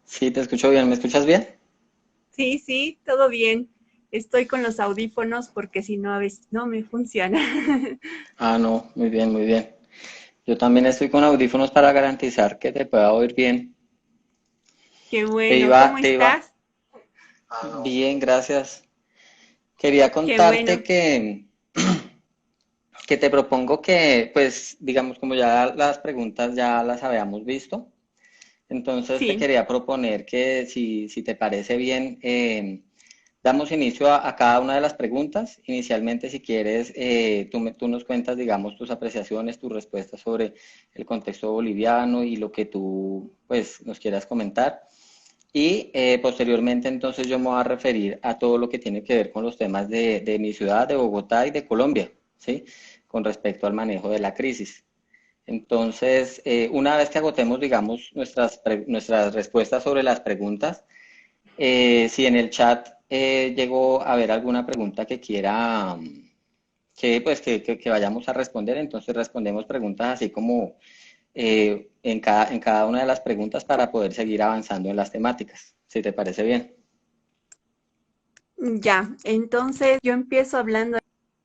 Sí, te escucho bien. ¿Me escuchas bien? Sí, sí, todo bien. Estoy con los audífonos porque si no a veces no me funciona. Ah, no, muy bien, muy bien. Yo también estoy con audífonos para garantizar que te pueda oír bien. Qué Te bueno, ¿cómo iba, te iba. estás? Bien, gracias. Quería Qué contarte bueno. que te propongo que, pues, digamos, como ya las preguntas ya las habíamos visto, entonces te Sí, quería proponer que si te parece bien, damos inicio a cada una de las preguntas. Inicialmente, si quieres, tú nos cuentas, digamos, tus apreciaciones, tus respuestas sobre el contexto boliviano y lo que tú, pues, nos quieras comentar. Y posteriormente, entonces, yo me voy a referir a todo lo que tiene que ver con los temas de mi ciudad, de Bogotá y de Colombia, ¿sí? Con respecto al manejo de la crisis. Entonces, una vez que agotemos, digamos, nuestras respuestas sobre las preguntas, si en el chat llegó a haber alguna pregunta que quiera que vayamos a responder, entonces respondemos preguntas así como en cada una de las preguntas para poder seguir avanzando en las temáticas, si te parece bien. ya. Entonces yo empiezo hablando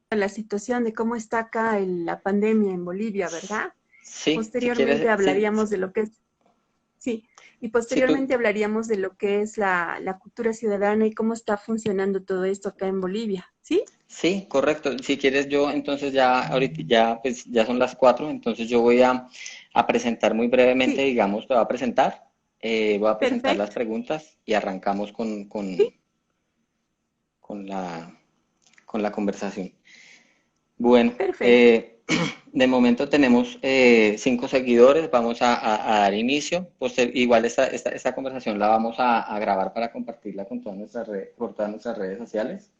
de la situación de cómo está acá la pandemia en Bolivia, ¿verdad? Sí, si Posteriormente quieres, sí, hablaríamos de lo que es, sí, y sí, tú, posteriormente hablaríamos de lo que es la cultura ciudadana y cómo está funcionando todo esto acá en Bolivia, ¿sí? sí, correcto. Si quieres yo, entonces ya ahorita ya, pues ya son las 4, entonces yo voy a presentar muy brevemente, Sí, digamos, voy a presentar las perfecto. preguntas y arrancamos Sí, con con la conversación. Bueno, perfecto. de momento tenemos 5 seguidores, vamos a dar inicio. Igual esta conversación la vamos a grabar para compartirla con por todas nuestras redes sociales.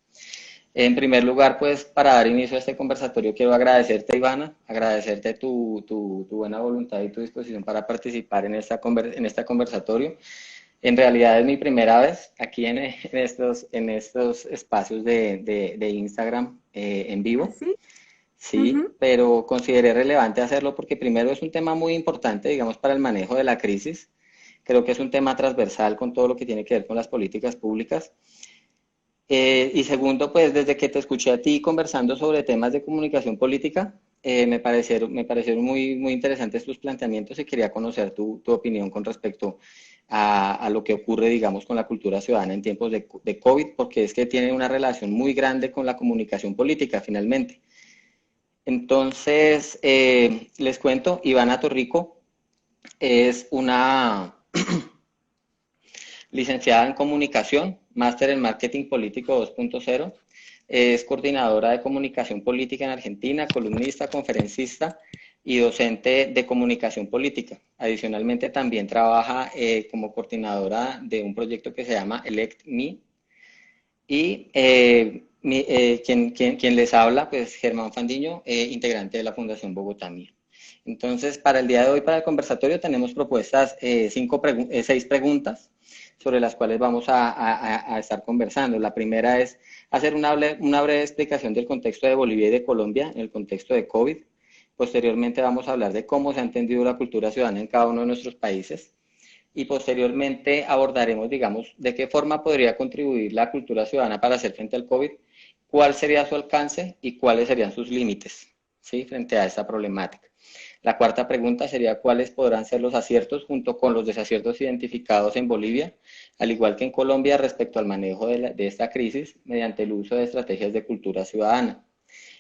En primer lugar, pues para dar inicio a este conversatorio, quiero agradecerte, Ivana, agradecerte tu buena voluntad y tu disposición para participar en en este conversatorio. En realidad es mi primera vez aquí en estos espacios de Instagram en vivo. ¿Así? Sí, pero consideré relevante hacerlo porque primero es un tema muy importante, digamos, para el manejo de la crisis. Creo que es un tema transversal con todo lo que tiene que ver con las políticas públicas. Y segundo, pues desde que te escuché a ti conversando sobre temas de comunicación política, me parecieron muy interesantes tus planteamientos y quería conocer tu opinión con respecto a lo que ocurre, digamos, con la cultura ciudadana en tiempos de COVID, porque es que tiene una relación muy grande con la comunicación política, finalmente. Entonces, les cuento, Ivana Torrico es una licenciada en comunicación, máster en marketing político 2.0, es coordinadora de comunicación política en Argentina, columnista, conferencista y docente de comunicación política. Adicionalmente, también trabaja como coordinadora de un proyecto que se llama Elect Me, y quien les habla, pues Germán Fandiño, integrante de la Fundación Bogotá Mía. Entonces, para el día de hoy, para el conversatorio, tenemos propuestas, 6 preguntas sobre las cuales vamos a estar conversando. La primera es hacer una breve explicación del contexto de Bolivia y de Colombia en el contexto de COVID. Posteriormente vamos a hablar de cómo se ha entendido la cultura ciudadana en cada uno de nuestros países y posteriormente abordaremos, digamos, de qué forma podría contribuir la cultura ciudadana para hacer frente al COVID, cuál sería su alcance y cuáles serían sus límites, ¿sí? Frente a esta problemática. La cuarta pregunta sería cuáles podrán ser los aciertos junto con los desaciertos identificados en Bolivia, al igual que en Colombia, respecto al manejo de esta crisis mediante el uso de estrategias de cultura ciudadana.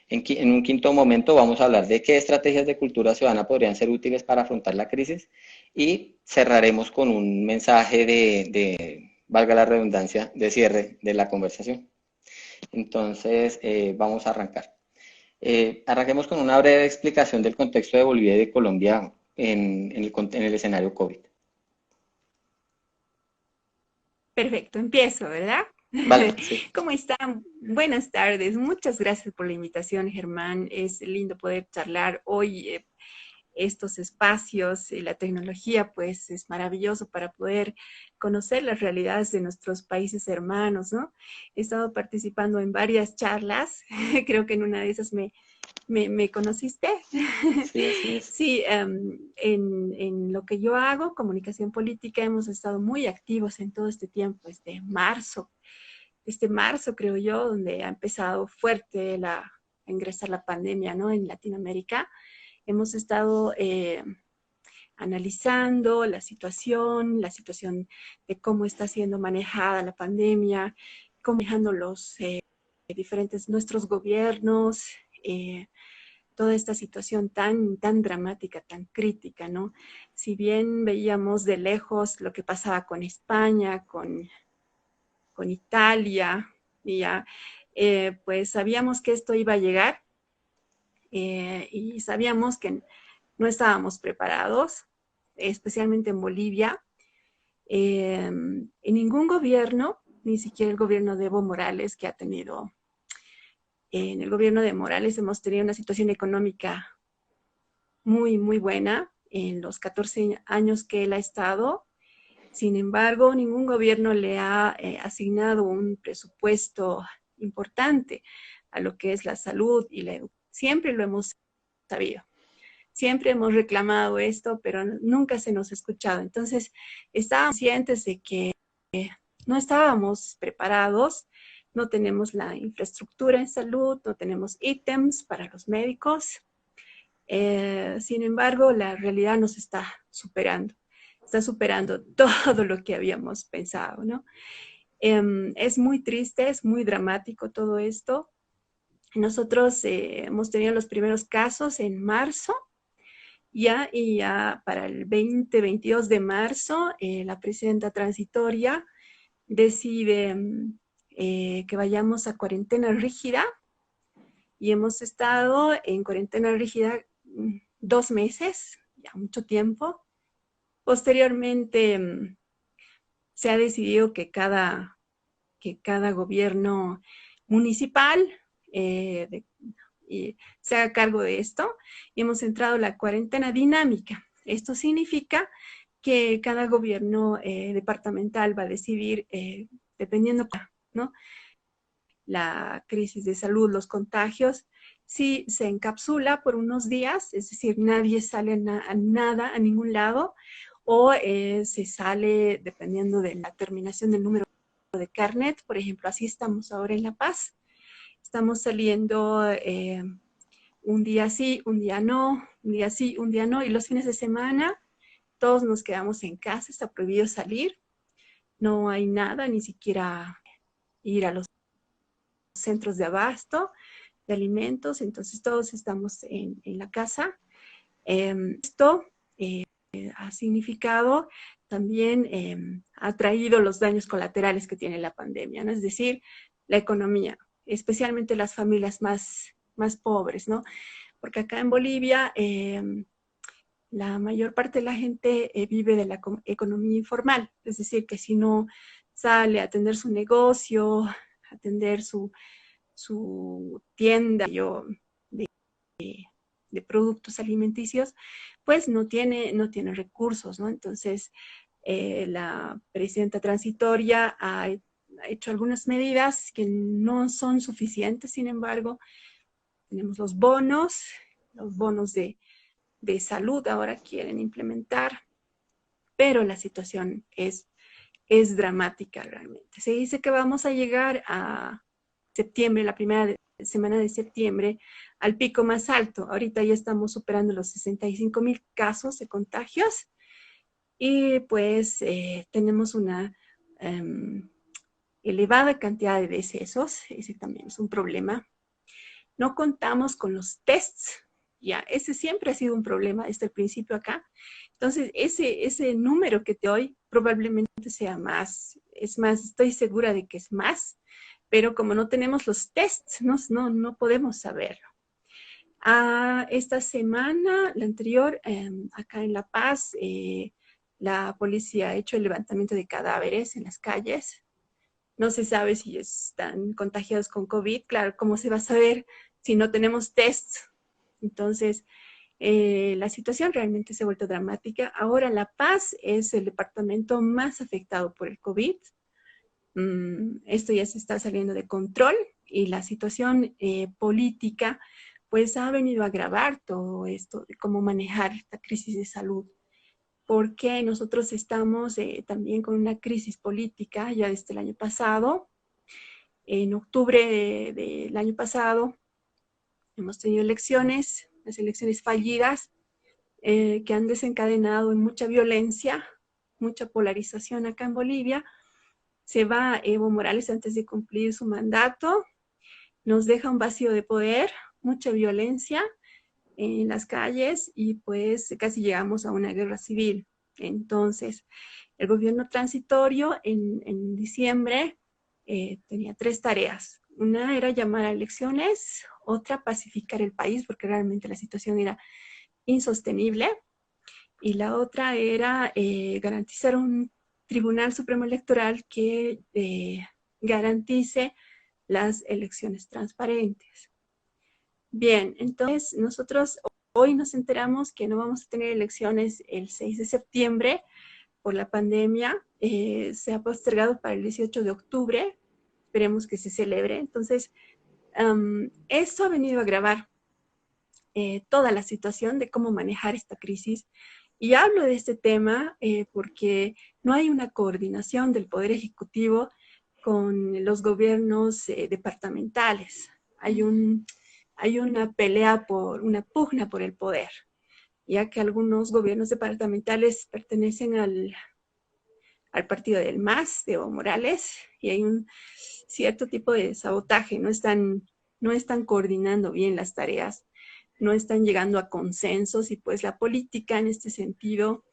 En un quinto momento vamos a hablar de qué estrategias de cultura ciudadana podrían ser útiles para afrontar la crisis y cerraremos con un mensaje valga la redundancia, de cierre de la conversación. Entonces, vamos a arrancar. Arranquemos con una breve explicación del contexto de Bolivia y de Colombia en el escenario COVID. Perfecto, empiezo, ¿verdad? Vale, sí. ¿Cómo están? Buenas tardes. Muchas gracias por la invitación, Germán. Es lindo poder charlar hoy. estos espacios y la tecnología pues es maravilloso para poder conocer las realidades de nuestros países hermanos, ¿no? He estado participando en varias charlas, creo que en una de esas me conociste. Sí, así es. Sí, en lo que yo hago, comunicación política, hemos estado muy activos en todo este tiempo, este marzo creo yo, donde ha empezado fuerte a ingresar la pandemia, ¿no? En Latinoamérica. Hemos estado analizando la situación de cómo está siendo manejada la pandemia, cómo manejando los diferentes, nuestros gobiernos, toda esta situación tan dramática, tan crítica, ¿no? Si bien veíamos de lejos lo que pasaba con España, con Italia, y ya, pues sabíamos que esto iba a llegar y sabíamos que no estábamos preparados, especialmente en Bolivia. En ningún gobierno, ni siquiera el gobierno de Evo Morales, que ha tenido, en el gobierno de Morales hemos tenido una situación económica muy buena en los 14 años que él ha estado. Sin embargo, ningún gobierno le ha asignado un presupuesto importante a lo que es la salud y la educación. Siempre lo hemos sabido. Siempre hemos reclamado esto, pero nunca se nos ha escuchado. Entonces, estábamos conscientes de que no estábamos preparados, no tenemos la infraestructura en salud, no tenemos ítems para los médicos. Sin embargo, la realidad nos está superando todo lo que habíamos pensado, ¿no? Es muy triste, es muy dramático todo esto. Nosotros hemos tenido los primeros casos en marzo, y ya para el 20-22 de marzo, la presidenta transitoria decide que vayamos a cuarentena rígida, y hemos estado en cuarentena rígida 2 meses, ya mucho tiempo. Posteriormente se ha decidido que cada gobierno municipal se haga cargo de esto, y hemos entrado a la cuarentena dinámica. Esto significa que cada gobierno departamental va a decidir, dependiendo, ¿no?, la crisis de salud, los contagios, si se encapsula por unos días, es decir, nadie sale a ningún lado, o se sale dependiendo de la terminación del número de carnet. Por ejemplo, así estamos ahora en La Paz. Estamos saliendo un día sí, un día no, un día sí, un día no, y los fines de semana todos nos quedamos en casa, está prohibido salir, no hay nada, ni siquiera ir a los centros de abasto de alimentos, entonces todos estamos en la casa. Esto ha significado también, ha traído los daños colaterales que tiene la pandemia, ¿no? Es decir, la economía, especialmente las familias más pobres, ¿no? Porque acá en Bolivia la mayor parte de la gente vive de la economía informal, es decir, que si no sale a atender su negocio, a atender su tienda de productos alimenticios, pues no tiene recursos, ¿no? Entonces, la presidenta transitoria ha hecho algunas medidas que no son suficientes. Sin embargo, tenemos los bonos de salud ahora quieren implementar, pero la situación es dramática realmente. Se dice que vamos a llegar a septiembre, la primera semana de septiembre, al pico más alto. Ahorita ya estamos superando los 65,000 casos de contagios, y pues tenemos una elevada cantidad de decesos. Ese también es un problema. No contamos con los tests, ya, ese siempre ha sido un problema desde el principio acá. Entonces, ese número que te doy probablemente sea más, es más, estoy segura de que es más, pero como no tenemos los tests, no podemos saberlo. Esta semana, la anterior, acá en La Paz, la policía ha hecho el levantamiento de cadáveres en las calles. No se sabe si están contagiados con COVID. Claro, ¿cómo se va a saber si no tenemos tests? Entonces, La situación realmente se ha vuelto dramática. Ahora La Paz es el departamento más afectado por el COVID. Esto ya se está saliendo de control y la situación política pues ha venido a agravar todo esto de cómo manejar esta crisis de salud, porque nosotros estamos también con una crisis política ya desde el año pasado. En octubre del año pasado hemos tenido elecciones, las elecciones fallidas, que han desencadenado en mucha violencia, mucha polarización acá en Bolivia. Se va Evo Morales antes de cumplir su mandato, nos deja un vacío de poder, mucha violencia en las calles y pues casi llegamos a una guerra civil. Entonces, el gobierno transitorio en diciembre tenía 3 tareas. Una era llamar a elecciones, otra pacificar el país porque realmente la situación era insostenible, y la otra era garantizar un Tribunal Supremo Electoral que garantice las elecciones transparentes. Bien, entonces nosotros hoy nos enteramos que no vamos a tener elecciones el 6 de septiembre por la pandemia. Se ha postergado para el 18 de octubre. Esperemos que se celebre. Entonces, esto ha venido a agravar toda la situación de cómo manejar esta crisis. Y hablo de este tema porque no hay una coordinación del Poder Ejecutivo con los gobiernos departamentales. Hay una pelea una pugna por el poder, ya que algunos gobiernos departamentales pertenecen al partido del MAS, de Evo Morales, y hay un cierto tipo de sabotaje, no están coordinando bien las tareas, no están llegando a consensos, y pues la política en este sentido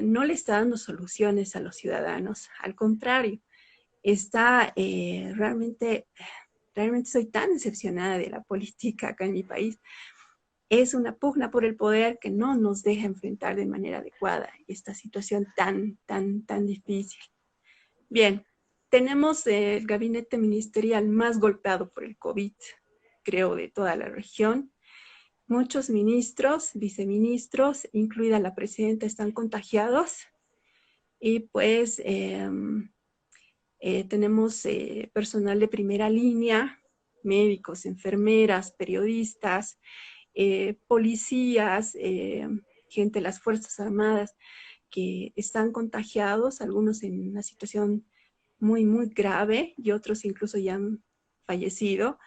no le está dando soluciones a los ciudadanos, al contrario, está realmente soy tan decepcionada de la política acá en mi país. Es una pugna por el poder que no nos deja enfrentar de manera adecuada esta situación tan, tan, tan difícil. Bien, tenemos el gabinete ministerial más golpeado por el COVID, creo, de toda la región. Muchos ministros, viceministros, incluida la presidenta, están contagiados, y pues tenemos personal de primera línea, médicos, enfermeras, periodistas, policías, gente de las Fuerzas Armadas que están contagiados, algunos en una situación muy, muy grave y otros incluso ya han fallecido.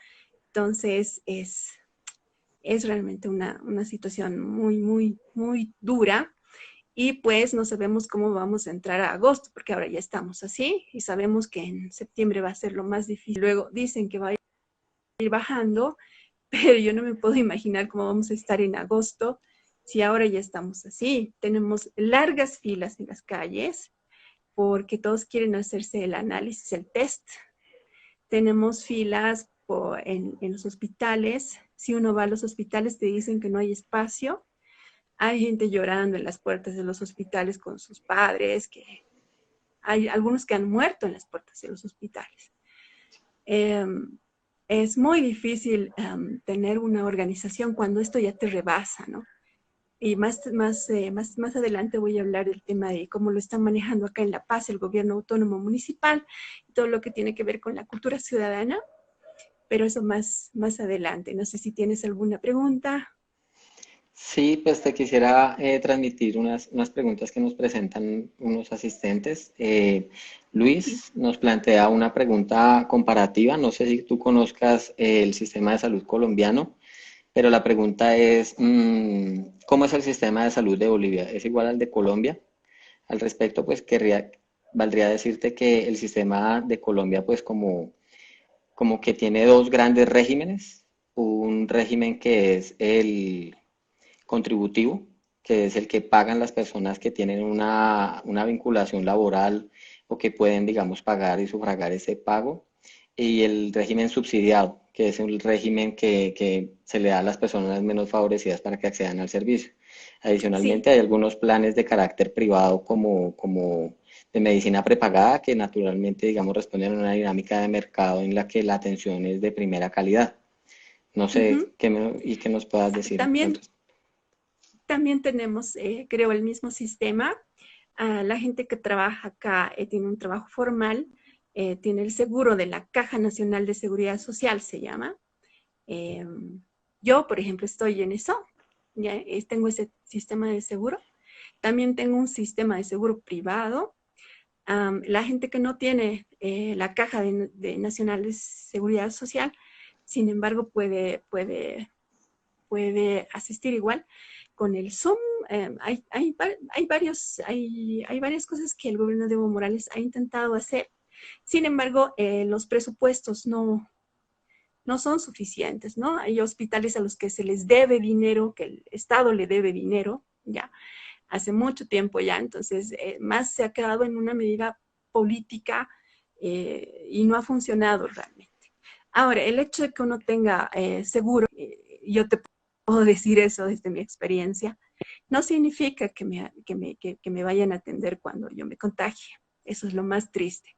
Entonces es realmente una situación muy, muy, muy dura. Y pues no sabemos cómo vamos a entrar a agosto, porque ahora ya estamos así y sabemos que en septiembre va a ser lo más difícil. Luego dicen que va a ir bajando, pero yo no me puedo imaginar cómo vamos a estar en agosto si ahora ya estamos así. Tenemos largas filas en las calles porque todos quieren hacerse el análisis, el test. Tenemos filas en los hospitales. Si uno va a los hospitales te dicen que no hay espacio. Hay gente llorando en las puertas de los hospitales con sus padres, que hay algunos que han muerto en las puertas de los hospitales. Es muy difícil tener una organización cuando esto ya te rebasa, ¿no? Y más adelante voy a hablar del tema de cómo lo están manejando acá en La Paz el gobierno autónomo municipal, todo lo que tiene que ver con la cultura ciudadana, pero eso más adelante. No sé si tienes alguna pregunta. Sí, pues te quisiera transmitir unas preguntas que nos presentan unos asistentes. Sí. Luis nos plantea una pregunta comparativa. No sé si tú conozcas el sistema de salud colombiano, pero la pregunta es, ¿cómo es el sistema de salud de Bolivia? ¿Es igual al de Colombia? Al respecto, pues valdría decirte que el sistema de Colombia, pues como que tiene dos grandes regímenes. Un régimen que es el contributivo, que es el que pagan las personas que tienen una vinculación laboral o que pueden, digamos, pagar y sufragar ese pago. Y el régimen subsidiado, que es un régimen que se le da a las personas menos favorecidas para que accedan al servicio. Sí, Adicionalmente, hay algunos planes de carácter privado como de medicina prepagada que naturalmente, digamos, responden a una dinámica de mercado en la que la atención es de primera calidad. No ujú. sé qué nos puedas decir al También respecto. también tenemos, creo, el mismo sistema. La gente que trabaja acá tiene un trabajo formal, tiene el seguro de la Caja Nacional de Seguridad Social, se llama. Eh, yo, por ejemplo, estoy en eso, ¿ya? Tengo ese sistema de seguro. También tengo un sistema de seguro privado. La gente que no tiene la Caja Nacional de Seguridad Social, sin embargo, puede asistir igual con el Zoom. Hay varias cosas que el gobierno de Evo Morales ha intentado hacer. Sin embargo, los presupuestos no son suficientes, ¿no? Hay hospitales a los que se les debe dinero, que el Estado le debe dinero, ya, hace mucho tiempo ya. Entonces, más se ha quedado en una medida política y no ha funcionado realmente. Ahora, el hecho de que uno tenga seguro, yo te puedo decir eso desde mi experiencia, no significa que me vayan a atender cuando yo me contagie. Eso es lo más triste.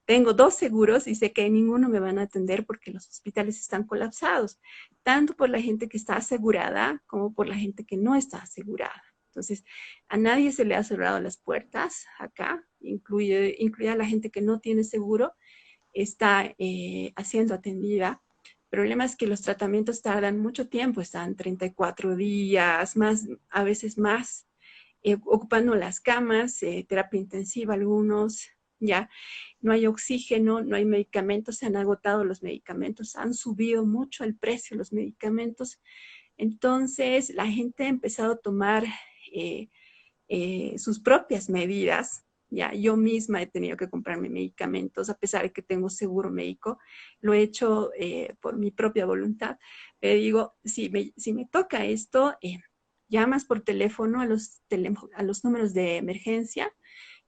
Tengo 2 seguros y sé que ninguno me van a atender porque los hospitales están colapsados, tanto por la gente que está asegurada como por la gente que no está asegurada. Entonces, a nadie se le ha cerrado las puertas acá, incluida la gente que no tiene seguro, está siendo atendida. El problema es que los tratamientos tardan mucho tiempo, están 34 días, más, a veces más, ocupando las camas, terapia intensiva algunos, ya no hay oxígeno, no hay medicamentos, se han agotado los medicamentos, han subido mucho el precio de los medicamentos. Entonces, la gente ha empezado a tomar sus propias medidas. Ya, yo misma he tenido que comprarme medicamentos, a pesar de que tengo seguro médico, lo he hecho por mi propia voluntad. Pero digo, si me toca esto, llamas por teléfono a los números de emergencia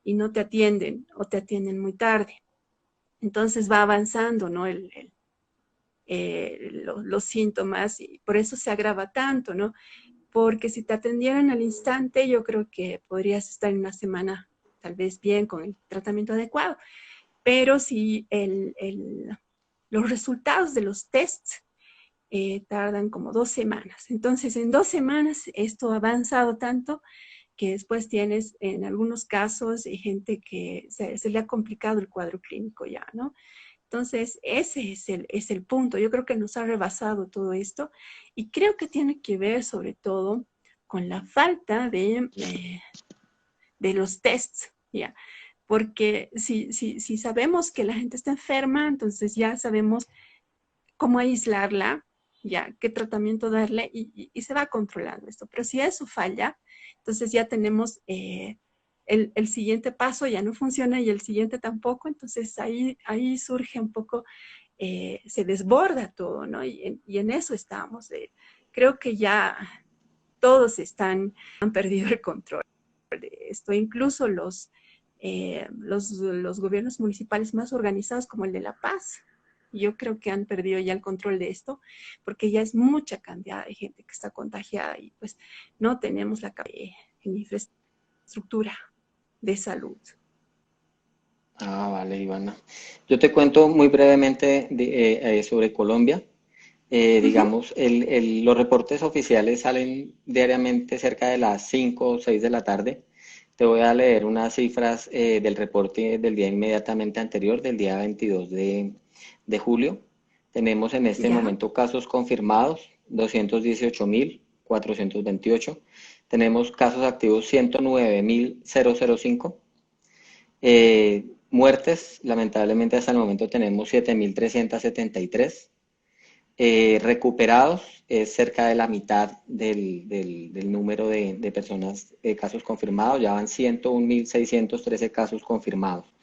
y no te atienden o te atienden muy tarde. Entonces va avanzando, ¿no? Los síntomas y por eso se agrava tanto, ¿no? Porque si te atendieran al instante, yo creo que podrías estar en una semana tal vez bien con el tratamiento adecuado. Pero si los resultados de los tests tardan como 2 semanas. Entonces, en 2 semanas esto ha avanzado tanto que después tienes en algunos casos gente que se le ha complicado el cuadro clínico ya, ¿no? Entonces, ese es el punto. Yo creo que nos ha rebasado todo esto y creo que tiene que ver sobre todo con la falta de los tests, ¿ya? Porque si sabemos que la gente está enferma, entonces ya sabemos cómo aislarla, ya qué tratamiento darle y se va controlando esto. Pero si eso falla, entonces ya tenemos el siguiente paso, ya no funciona y el siguiente tampoco, entonces ahí surge un poco, se desborda todo, ¿no? Y en eso estamos. Creo que ya todos han perdido el control de esto, incluso los gobiernos municipales más organizados como el de La Paz. Yo creo que han perdido ya el control de esto, porque ya es mucha cantidad de gente que está contagiada y pues no tenemos la infraestructura de salud. Ah, vale, Ivana. Yo te cuento muy brevemente sobre Colombia. Ujú. Digamos, los reportes oficiales salen diariamente cerca de las 5 o 6 de la tarde. Te voy a leer unas cifras del reporte del día inmediatamente anterior, del día 22 de julio. Tenemos en este Ya, momento casos confirmados, 218.428. Tenemos casos activos, 109.005. Muertes, lamentablemente hasta el momento tenemos 7.373. Recuperados es cerca de la mitad del número de personas, casos confirmados, ya van 101.613 casos confirmados,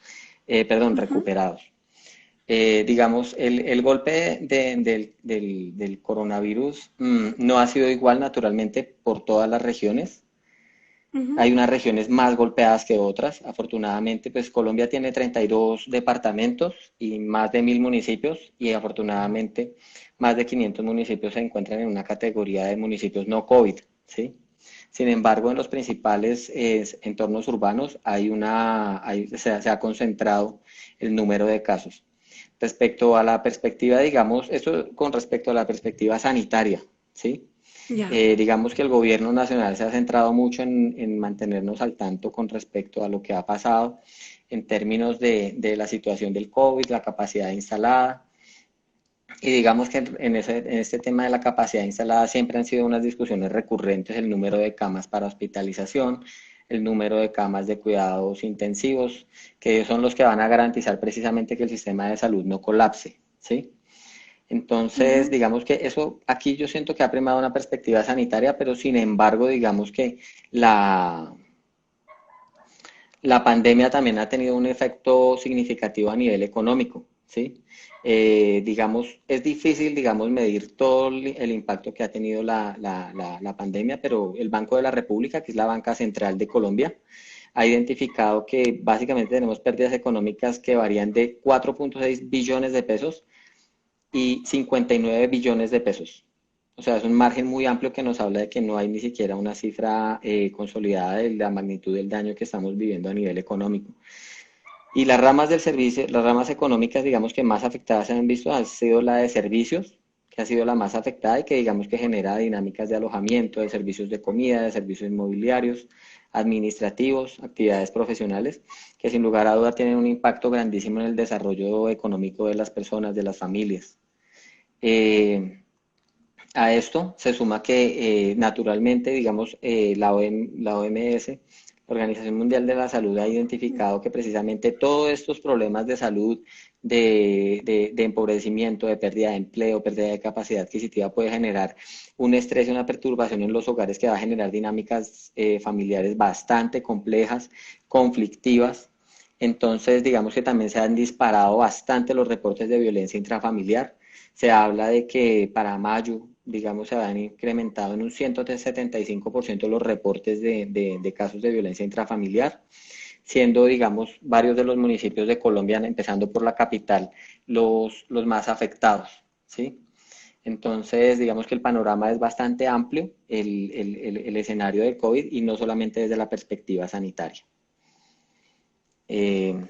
perdón, ujú, recuperados. Digamos, el golpe del coronavirus no ha sido igual naturalmente por todas las regiones. ujú, Hay unas regiones más golpeadas que otras. Afortunadamente, pues Colombia tiene 32 departamentos y más de 1.000 municipios y afortunadamente más de 500 municipios se encuentran en una categoría de municipios no COVID, ¿sí? Sin embargo, en los principales entornos urbanos se ha concentrado el número de casos. Respecto a la perspectiva, digamos, esto con respecto a la perspectiva sanitaria, ¿sí? Ya. Digamos que el gobierno nacional se ha centrado mucho en mantenernos al tanto con respecto a lo que ha pasado en términos de la situación del COVID, la capacidad instalada. Y digamos que en este tema de la capacidad instalada siempre han sido unas discusiones recurrentes el número de camas para hospitalización, el número de camas de cuidados intensivos, que ellos son los que van a garantizar precisamente que el sistema de salud no colapse, ¿sí? Entonces, Ujú. digamos que eso aquí yo siento que ha primado una perspectiva sanitaria, pero sin embargo, digamos que la, la pandemia también ha tenido un efecto significativo a nivel económico, ¿sí? Digamos, es difícil, digamos, medir todo el impacto que ha tenido la pandemia, pero el Banco de la República, que es la banca central de Colombia, ha identificado que básicamente tenemos pérdidas económicas que varían de 4.6 billones de pesos y 59 billones de pesos. O sea, es un margen muy amplio que nos habla de que no hay ni siquiera una cifra consolidada de la magnitud del daño que estamos viviendo a nivel económico. Y las ramas del servicio, las ramas económicas, digamos que más afectadas se han visto, ha sido la de servicios, que ha sido la más afectada y que digamos que genera dinámicas de alojamiento, de servicios de comida, de servicios inmobiliarios, administrativos, actividades profesionales, que sin lugar a duda tienen un impacto grandísimo en el desarrollo económico de las personas, de las familias. Eh, a esto se suma que naturalmente, digamos, la OMS, la Organización Mundial de la Salud, ha identificado que precisamente todos estos problemas de salud, de empobrecimiento, de pérdida de empleo, pérdida de capacidad adquisitiva, puede generar un estrés y una perturbación en los hogares que va a generar dinámicas familiares bastante complejas, conflictivas. Entonces, digamos que también se han disparado bastante los reportes de violencia intrafamiliar. Se habla de que para mayo, digamos, se han incrementado en un 175% los reportes de casos de violencia intrafamiliar, siendo, digamos, varios de los municipios de Colombia, empezando por la capital, los más afectados, ¿sí? Entonces, digamos que el panorama es bastante amplio, el escenario del COVID, y no solamente desde la perspectiva sanitaria. Eh,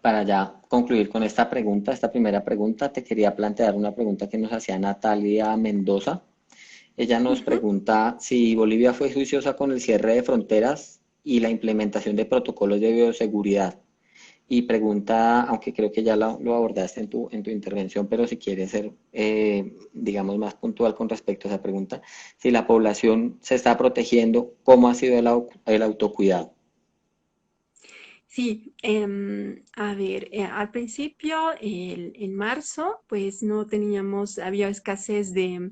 para ya concluir con esta pregunta, esta primera pregunta, te quería plantear una pregunta que nos hacía Natalia Mendoza. Ella nos Ujú. pregunta si Bolivia fue juiciosa con el cierre de fronteras y la implementación de protocolos de bioseguridad. Y pregunta, aunque creo que ya lo abordaste en tu intervención, pero si quieres ser, digamos, más puntual con respecto a esa pregunta, si la población se está protegiendo, ¿cómo ha sido el autocuidado? Sí, a ver, al principio, en marzo, pues no teníamos, había escasez de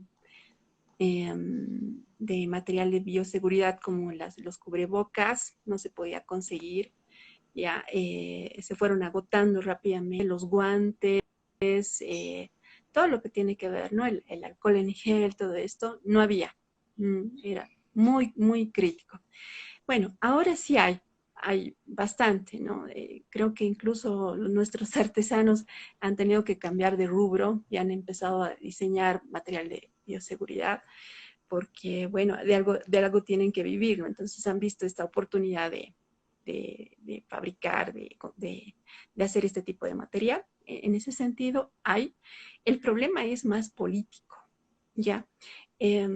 material de bioseguridad como los cubrebocas, no se podía conseguir, ya se fueron agotando rápidamente los guantes, todo lo que tiene que ver, ¿no? El alcohol en gel, todo esto, no había, era muy, muy crítico. Bueno, ahora sí hay bastante, ¿no? Creo que incluso nuestros artesanos han tenido que cambiar de rubro y han empezado a diseñar material de bioseguridad porque, bueno, de algo tienen que vivir, ¿no? Entonces han visto esta oportunidad de fabricar, de hacer este tipo de material. En ese sentido, hay. El problema es más político, ¿ya? Eh,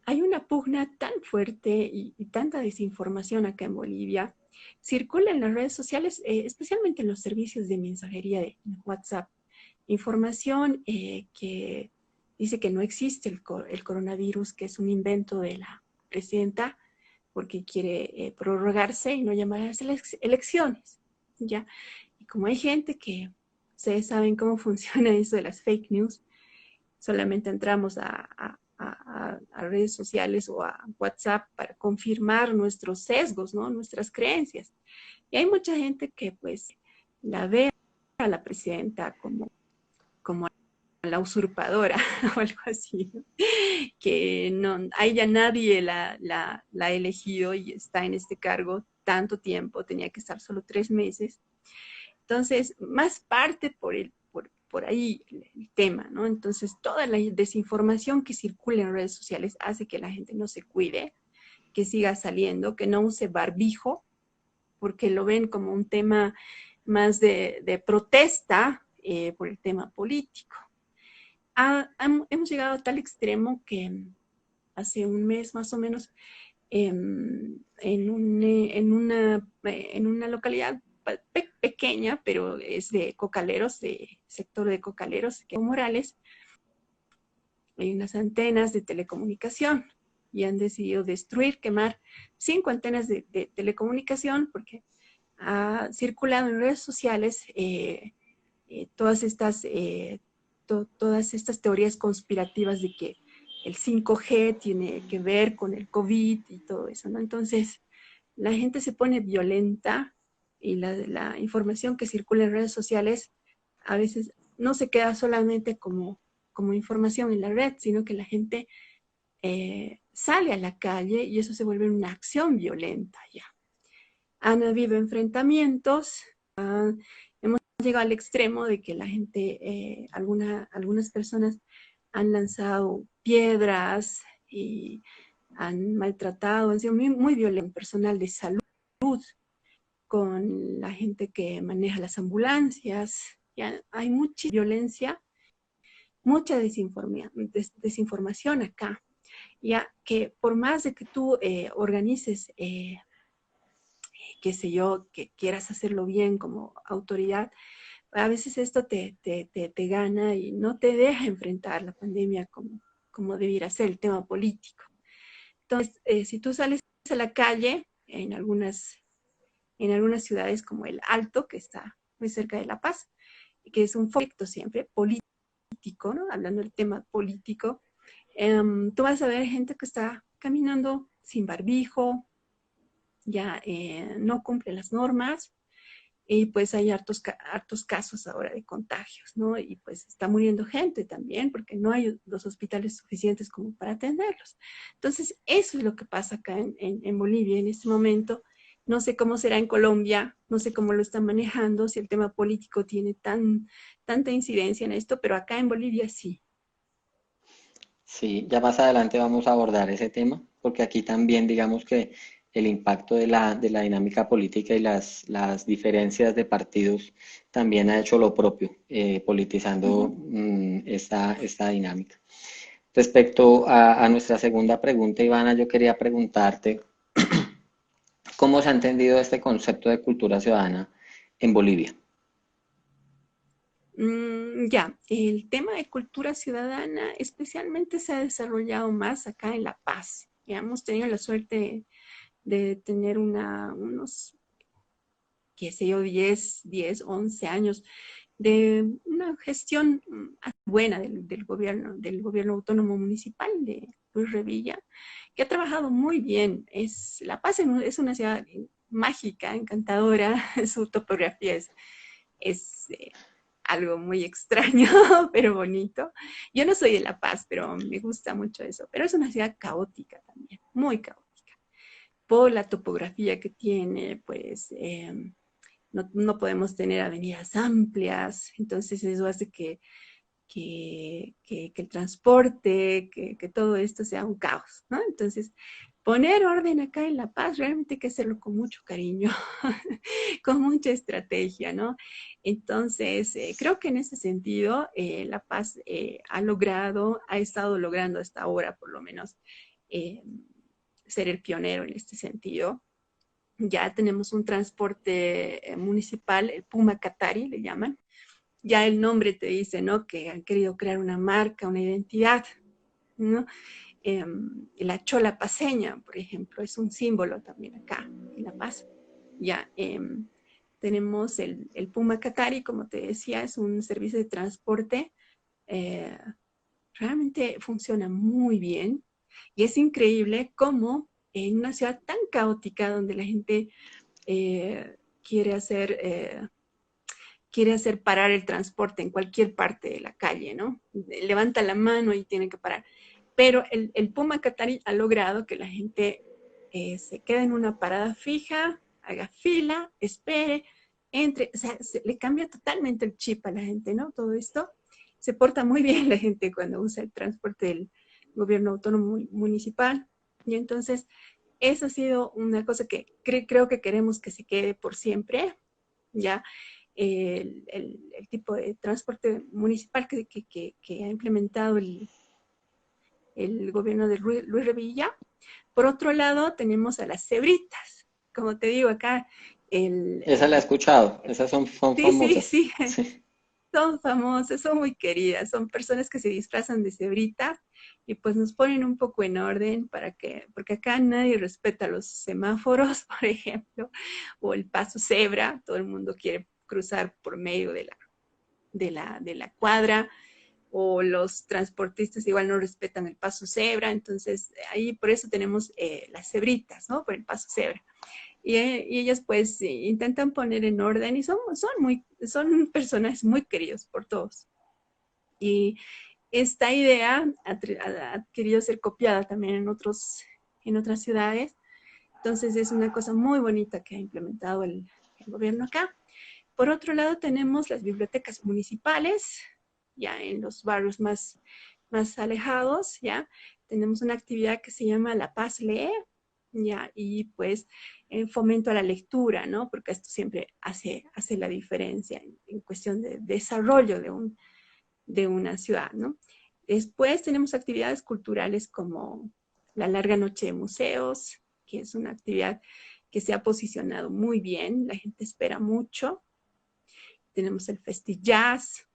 Hay una pugna tan fuerte y tanta desinformación acá en Bolivia. Circula en las redes sociales, especialmente en los servicios de mensajería de WhatsApp, información que dice que no existe el coronavirus, que es un invento de la presidenta porque quiere prorrogarse y no llamar a las elecciones. ¿Ya? Y como hay gente que ustedes saben cómo funciona eso de las fake news, solamente entramos a redes sociales o a WhatsApp para confirmar nuestros sesgos, ¿no? Nuestras creencias. Y hay mucha gente que pues la ve a la presidenta como la usurpadora o algo así, ¿no? Que no, a ella nadie la ha elegido y está en este cargo tanto tiempo, tenía que estar solo 3 meses. Entonces, más parte por ahí el tema, ¿no? Entonces, toda la desinformación que circula en redes sociales hace que la gente no se cuide, que siga saliendo, que no use barbijo, porque lo ven como un tema más de protesta por el tema político. hemos llegado a tal extremo que hace un mes más o menos, en una localidad pequeña, pero es de cocaleros, de sector de cocaleros, que Morales, hay unas antenas de telecomunicación y han decidido destruir, quemar 5 antenas de telecomunicación porque ha circulado en redes sociales todas todas estas teorías conspirativas de que el 5G tiene que ver con el COVID y todo eso, ¿no? Entonces, la gente se pone violenta y la información que circula en redes sociales a veces no se queda solamente como información en la red, sino que la gente sale a la calle y eso se vuelve una acción violenta ya. Han habido enfrentamientos, hemos llegado al extremo de que la gente, algunas personas han lanzado piedras y han maltratado, han sido muy violentos, personal de salud, con la gente que maneja las ambulancias. Ya hay mucha violencia, mucha desinformación acá. Ya que por más de que tú organices, qué sé yo, que quieras hacerlo bien como autoridad, a veces esto te gana y no te deja enfrentar la pandemia como debiera ser el tema político. Entonces, si tú sales a la calle en algunas ciudades como el Alto, que está muy cerca de La Paz, que es un foco siempre político, ¿no? Hablando del tema político, tú vas a ver gente que está caminando sin barbijo, ya no cumple las normas, y pues hay hartos casos ahora de contagios, ¿no? Y pues está muriendo gente también porque no hay los hospitales suficientes como para atenderlos. Entonces, eso es lo que pasa acá en Bolivia en este momento. No sé cómo será en Colombia, no sé cómo lo están manejando, si el tema político tiene tanta incidencia en esto, pero acá en Bolivia sí. Sí, ya más adelante vamos a abordar ese tema, porque aquí también digamos que el impacto de la dinámica política y las diferencias de partidos también ha hecho lo propio, politizando Ujú. esta dinámica. Respecto a nuestra segunda pregunta, Ivana, yo quería preguntarte, ¿cómo se ha entendido este concepto de cultura ciudadana en Bolivia? Ya, el tema de cultura ciudadana especialmente se ha desarrollado más acá en La Paz. Ya hemos tenido la suerte de tener unos, qué sé yo, 11 años de una gestión buena del gobierno autónomo municipal de Luis Revilla, que ha trabajado muy bien. La Paz es una ciudad mágica, encantadora, su topografía es algo muy extraño, pero bonito. Yo no soy de La Paz, pero me gusta mucho eso. Pero es una ciudad caótica también, muy caótica. Por la topografía que tiene, pues no podemos tener avenidas amplias, entonces eso hace que el transporte, que todo esto sea un caos, ¿no? Entonces, poner orden acá en La Paz realmente hay que hacerlo con mucho cariño, con mucha estrategia, ¿no? Entonces, creo que en ese sentido, La Paz ha estado logrando hasta ahora por lo menos eh, ser el pionero en este sentido. Ya tenemos un transporte municipal, el Puma Catari le llaman. Ya el nombre te dice, ¿no? Que han querido crear una marca, una identidad, ¿no? La chola paseña, por ejemplo, es un símbolo también acá en La Paz. Ya tenemos el Puma Catari, como te decía, es un servicio de transporte. eh, Realmente funciona muy bien y es increíble cómo en una ciudad tan caótica donde la gente eh, quiere hacer quiere hacer parar el transporte en cualquier parte de la calle, ¿no? Levanta la mano y tiene que parar. Pero el Puma Catari ha logrado que la gente se quede en una parada fija, haga fila, espere, entre, o sea, le cambia totalmente el chip a la gente, ¿no? Todo esto. Se porta muy bien la gente cuando usa el transporte del gobierno autónomo municipal. Y entonces, eso ha sido una cosa que creo que queremos que se quede por siempre, ¿ya? el tipo de transporte municipal que ha implementado el gobierno de Luis Revilla. Por otro lado, tenemos a las cebritas. Como te digo acá, Esa la he escuchado, esas son sí, sí, famosas. sí, Sí. son famosas, son muy queridas, son personas que se disfrazan de cebrita y pues nos ponen un poco en orden porque acá nadie respeta los semáforos, por ejemplo, o el paso cebra, todo el mundo quiere cruzar por medio de la cuadra, o los transportistas igual no respetan el paso cebra, entonces ahí por eso tenemos las cebritas, ¿no? Por el paso cebra. Y ellas pues intentan poner en orden y son personajes muy queridos por todos. Y esta idea ha querido ser copiada también en otras ciudades. Entonces es una cosa muy bonita que ha implementado el gobierno acá. Por otro lado, tenemos las bibliotecas municipales, ya en los barrios más alejados, ya tenemos una actividad que se llama La Paz Lee, ya, y pues fomento a la lectura, ¿no? Porque esto siempre hace la diferencia en cuestión de desarrollo de una ciudad, ¿no? Después tenemos actividades culturales como la larga noche de museos, que es una actividad que se ha posicionado muy bien, la gente espera mucho. Tenemos el Festi Jazz,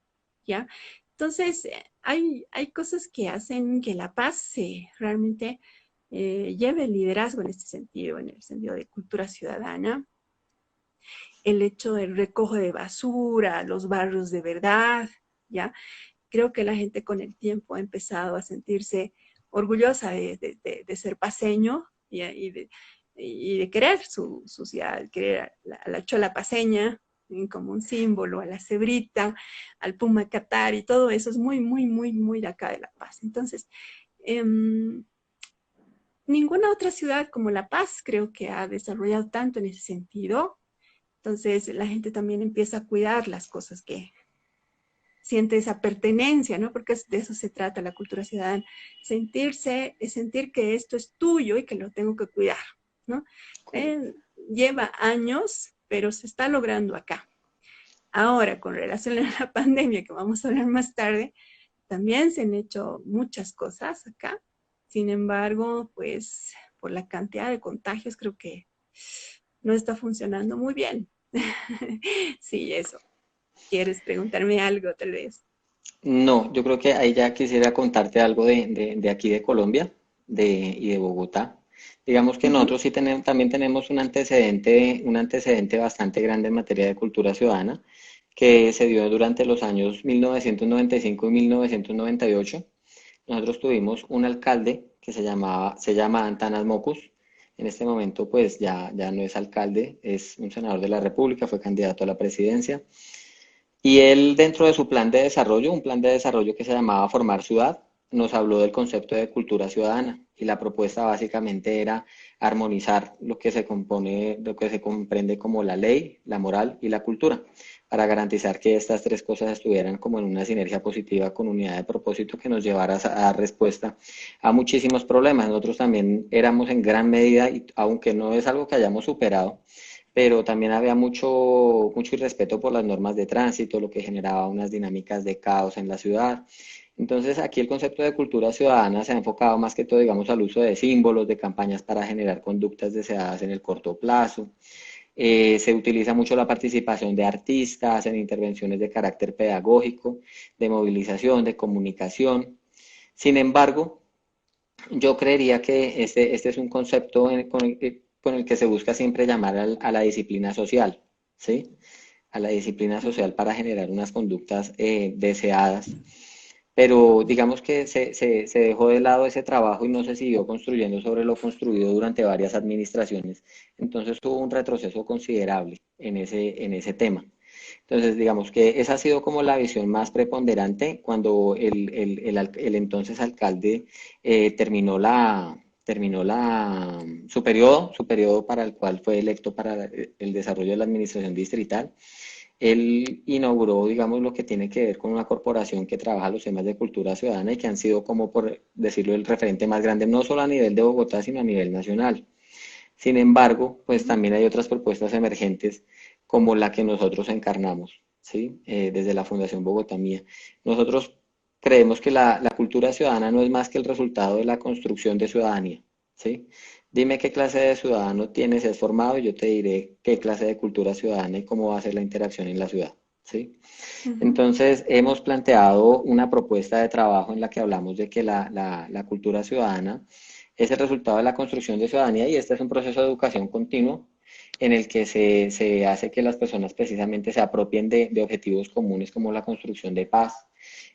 ¿ya? Entonces, hay cosas que hacen que La Paz realmente lleve el liderazgo en este sentido, en el sentido de cultura ciudadana. El hecho del recoge de basura, los barrios de verdad, ¿ya? Creo que la gente con el tiempo ha empezado a sentirse orgullosa de ser paseño, ¿ya? Y de querer su ciudad, querer a la chola paseña como un símbolo, a la cebrita, al puma catar y todo eso es muy, muy, muy, muy de acá de La Paz. Entonces, eh, ninguna otra ciudad como La Paz creo que ha desarrollado tanto en ese sentido. Entonces, la gente también empieza a cuidar las cosas que siente esa pertenencia, ¿no? Porque de eso se trata la cultura ciudadana, sentir que esto es tuyo y que lo tengo que cuidar, ¿no? Lleva años, pero se está logrando acá. Ahora, con relación a la pandemia, que vamos a hablar más tarde, también se han hecho muchas cosas acá. Sin embargo, pues por la cantidad de contagios creo que no está funcionando muy bien. Sí, eso. ¿Quieres preguntarme algo, tal vez? No, yo creo que ahí ya quisiera contarte algo de aquí de Colombia y de Bogotá. Digamos que Uh -huh. nosotros sí también tenemos un antecedente bastante grande en materia de cultura ciudadana que se dio durante los años 1995 y 1998. Nosotros tuvimos un alcalde que se llama Antanas Mocus. En este momento pues ya no es alcalde, es un senador de la República, fue candidato a la presidencia. Y él, dentro de su plan de desarrollo, un plan de desarrollo que se llamaba Formar Ciudad, nos habló del concepto de cultura ciudadana. Y la propuesta básicamente era armonizar lo que se comprende como la ley, la moral y la cultura, para garantizar que estas tres cosas estuvieran como en una sinergia positiva con unidad de propósito que nos llevara a dar respuesta a muchísimos problemas. Nosotros también éramos en gran medida, y aunque no es algo que hayamos superado, pero también había mucho irrespeto por las normas de tránsito, lo que generaba unas dinámicas de caos en la ciudad. Entonces, aquí el concepto de cultura ciudadana se ha enfocado más que todo, digamos, al uso de símbolos, de campañas para generar conductas deseadas en el corto plazo. Se utiliza mucho la participación de artistas en intervenciones de carácter pedagógico, de movilización, de comunicación. Sin embargo, yo creería que este es un concepto con el que se busca siempre llamar a la disciplina social, ¿sí? A la disciplina social para generar unas conductas deseadas. Pero digamos que se dejó de lado ese trabajo y no se siguió construyendo sobre lo construido durante varias administraciones. Entonces hubo un retroceso considerable en ese tema. Entonces, digamos que esa ha sido como la visión más preponderante cuando el entonces alcalde su periodo para el cual fue electo para el desarrollo de la administración distrital. Él inauguró, digamos, lo que tiene que ver con una corporación que trabaja los temas de cultura ciudadana y que han sido, como por decirlo, el referente más grande, no solo a nivel de Bogotá, sino a nivel nacional. Sin embargo, pues también hay otras propuestas emergentes como la que nosotros encarnamos, ¿sí? Desde la Fundación Bogotá Mía. Nosotros creemos que la cultura ciudadana no es más que el resultado de la construcción de ciudadanía, ¿sí? Dime qué clase de ciudadano tienes, has formado, y yo te diré qué clase de cultura ciudadana y cómo va a ser la interacción en la ciudad, ¿sí? Ujú. Entonces, hemos planteado una propuesta de trabajo en la que hablamos de que la cultura ciudadana es el resultado de la construcción de ciudadanía y este es un proceso de educación continuo en el que se hace que las personas precisamente se apropien de objetivos comunes como la construcción de paz,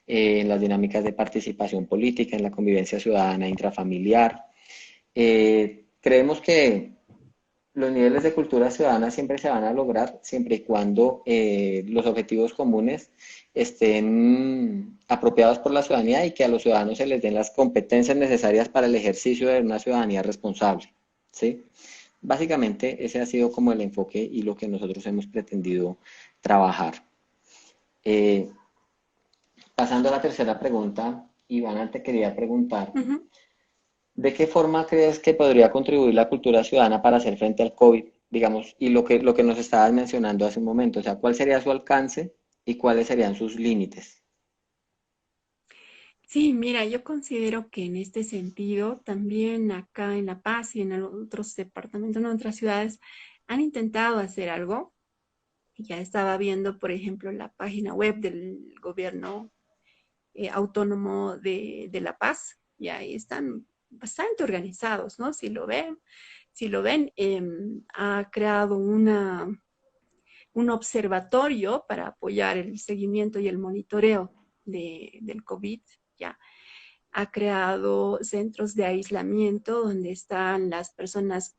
en las dinámicas de participación política, en la convivencia ciudadana intrafamiliar. Creemos que los niveles de cultura ciudadana siempre se van a lograr siempre y cuando los objetivos comunes estén apropiados por la ciudadanía y que a los ciudadanos se les den las competencias necesarias para el ejercicio de una ciudadanía responsable, ¿sí? Básicamente ese ha sido como el enfoque y lo que nosotros hemos pretendido trabajar. Eh, Pasando a la tercera pregunta, Ivana, te quería preguntar, Ujú. ¿de qué forma crees que podría contribuir la cultura ciudadana para hacer frente al COVID, digamos, y lo que nos estabas mencionando hace un momento? O sea, ¿cuál sería su alcance y cuáles serían sus límites? Sí, mira, yo considero que en este sentido, también acá en La Paz y en otros departamentos, en otras ciudades, han intentado hacer algo. Ya estaba viendo, por ejemplo, la página web del gobierno autónomo de La Paz, y ahí están bastante organizados, ¿no? Si lo ven, ha creado un observatorio para apoyar el seguimiento y el monitoreo del COVID, ya ha creado centros de aislamiento donde están las personas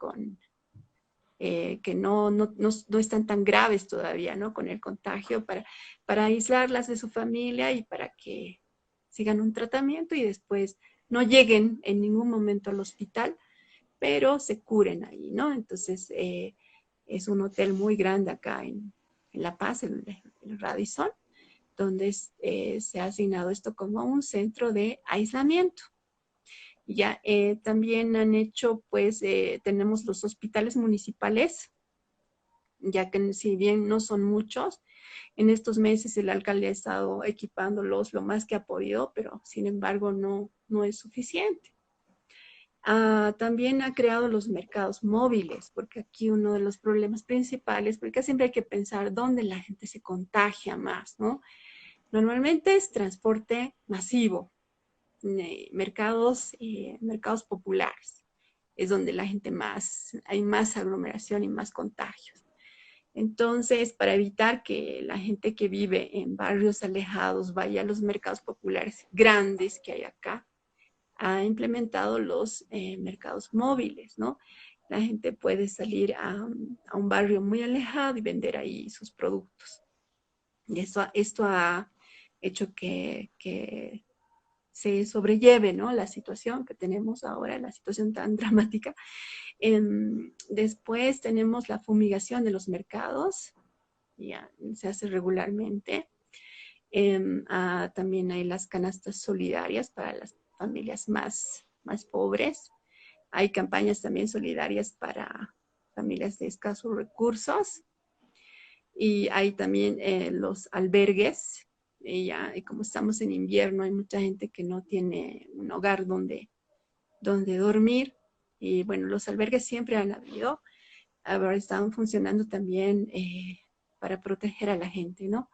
que no están tan graves todavía, ¿no? Con el contagio, para aislarlas de su familia y para que sigan un tratamiento y después no lleguen en ningún momento al hospital, pero se curen ahí, ¿no? Entonces, es un hotel muy grande acá en La Paz, el Radisson, donde se ha asignado esto como un centro de aislamiento. Ya también han hecho, pues, tenemos los hospitales municipales, ya que si bien no son muchos, en estos meses el alcalde ha estado equipándolos lo más que ha podido, pero sin embargo no es suficiente. También ha creado los mercados móviles, porque aquí uno de los problemas principales, porque siempre hay que pensar dónde la gente se contagia más, ¿no? Normalmente es transporte masivo, mercados populares, es donde la gente hay más aglomeración y más contagios. Entonces, para evitar que la gente que vive en barrios alejados vaya a los mercados populares grandes que hay acá, ha implementado los mercados móviles, ¿no? La gente puede salir a un barrio muy alejado y vender ahí sus productos. Y esto ha hecho que se sobrelleve, ¿no? La situación que tenemos ahora, la situación tan dramática. Después tenemos la fumigación de los mercados, ya se hace regularmente. También hay las canastas solidarias para las familias más pobres. Hay campañas también solidarias para familias de escasos recursos. Y hay también los albergues. Y como estamos en invierno, hay mucha gente que no tiene un hogar donde dormir. Y bueno, los albergues siempre han habido. Ahora están funcionando también para proteger a la gente, ¿no?